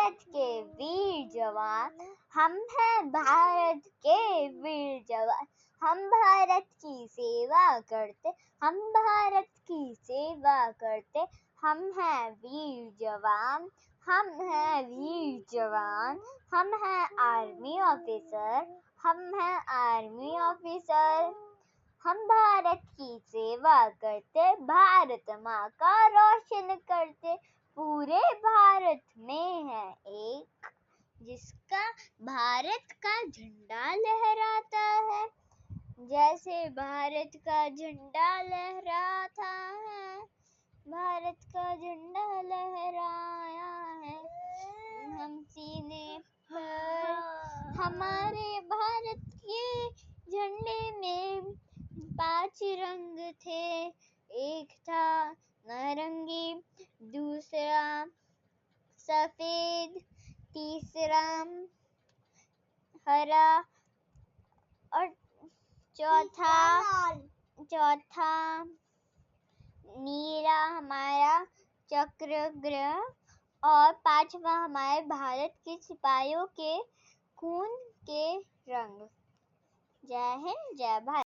भारत के वीर जवान, हम हैं भारत के वीर जवान। हम भारत की सेवा करते, हम भारत की सेवा करते, हम हैं वीर जवान, हम हैं वीर जवान। हम हैं आर्मी ऑफिसर, हम हैं आर्मी ऑफिसर। हम भारत की सेवा करते, भारत माँ का रोशन करते। पूरे भारत में है एक, जिसका भारत का झंडा लहराता है। जैसे भारत का झंडा लहराता है, भारत का झंडा लहराया है हम सीने पर। हमारे भारत के झंडे में 5 रंग थे, एक था नारंगी, दूसरा सफेद, तीसरा हरा और चौथा नीला हमारा चक्र ग्रह और 5वां हमारे भारत के सिपाहियों के खून के रंग। जय हिंद, जय भारत।